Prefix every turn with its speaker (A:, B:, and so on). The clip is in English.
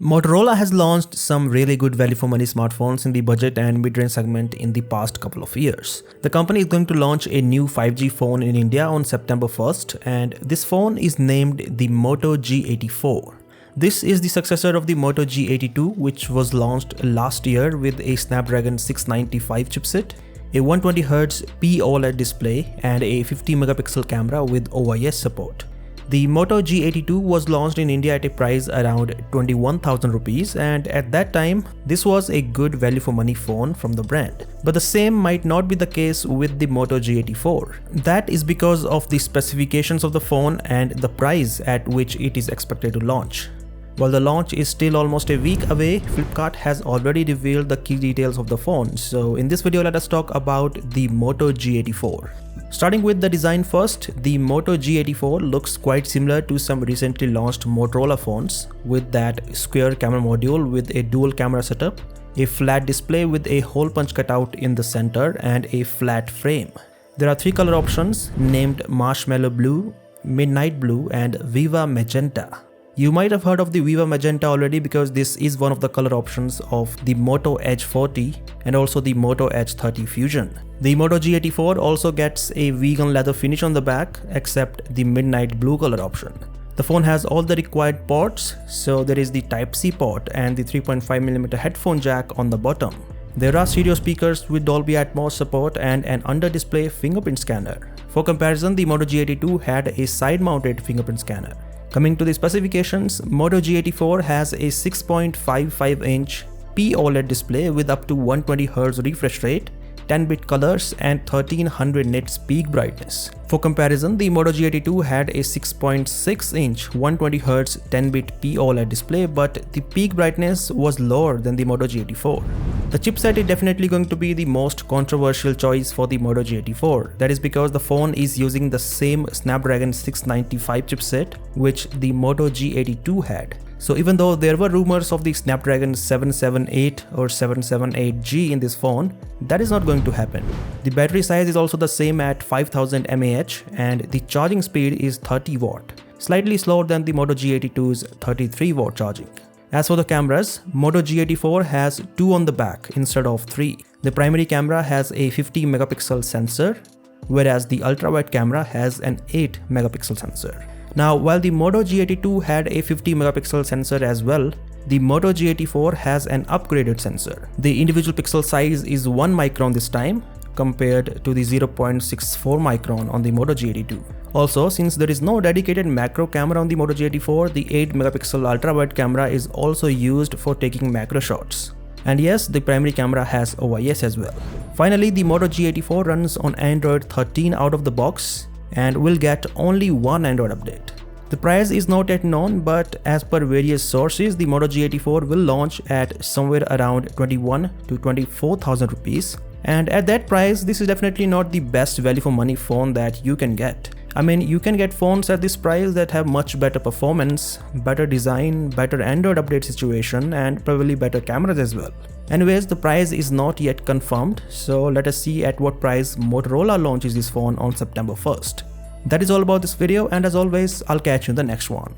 A: Motorola has launched some really good value for money smartphones in the budget and mid-range segment in the past couple of years. The company is going to launch a new 5G phone in India on September 1st, and this phone is named the Moto G84. This is the successor of the Moto G82, which was launched last year with a Snapdragon 695 chipset, a 120Hz POLED display, and a 50 megapixel camera with OIS support. The Moto G82 was launched in India at a price around 21,000 rupees, and at that time this was a good value for money phone from the brand. But the same might not be the case with the Moto G84. That is because of the specifications of the phone and the price at which it is expected to launch. While the launch is still almost a week away, Flipkart has already revealed the key details of the phone. So in this video, let us talk about the Moto G84. Starting with the design first, the Moto G84 looks quite similar to some recently launched Motorola phones, with that square camera module with a dual camera setup, a flat display with a hole punch cutout in the center, and a flat frame. There are three color options named Marshmallow Blue, Midnight Blue, and Viva Magenta. You might have heard of the Viva Magenta already because this is one of the color options of the Moto H40 and also the Moto H30 Fusion. The Moto G84 also gets a vegan leather finish on the back except the Midnight Blue color option. The phone has all the required ports, so there is the Type-C port and the 3.5mm headphone jack on the bottom. There are stereo speakers with Dolby Atmos support and an under-display fingerprint scanner. For comparison, the Moto G82 had a side-mounted fingerprint scanner. Coming to the specifications, Moto G84 has a 6.55-inch POLED display with up to 120Hz refresh rate, 10-bit colors, and 1300 nits peak brightness. For comparison, the Moto G82 had a 6.6-inch 120Hz 10-bit POLED display, but the peak brightness was lower than the Moto G84. The chipset is definitely going to be the most controversial choice for the Moto G84. That is because the phone is using the same Snapdragon 695 chipset which the Moto G82 had. So even though there were rumors of the Snapdragon 778 or 778G in this phone, that is not going to happen. The battery size is also the same at 5000 mAh and the charging speed is 30 watt, slightly slower than the Moto G82's 33 watt charging. As for the cameras, Moto G84 has two on the back instead of three. The primary camera has a 50 megapixel sensor, whereas the ultra-wide camera has an 8 megapixel sensor. Now, while the Moto G82 had a 50 megapixel sensor as well, the Moto G84 has an upgraded sensor. The individual pixel size is 1 micron this time, compared to the 0.64 micron on the Moto G82. Also, since there is no dedicated macro camera on the Moto G84, the 8 megapixel ultra-wide camera is also used for taking macro shots. And yes, the primary camera has OIS as well. Finally, the Moto G84 runs on Android 13 out of the box and will get only one Android update. The price is not yet known, but as per various sources, the Moto G84 will launch at somewhere around 21 to 24,000 rupees. And at that price, this is definitely not the best value for money phone that you can get. I mean, you can get phones at this price that have much better performance, better design, better Android update situation, and probably better cameras as well. Anyways, the price is not yet confirmed, so let us see at what price Motorola launches this phone on September 1st. That is all about this video, and as always, I'll catch you in the next one.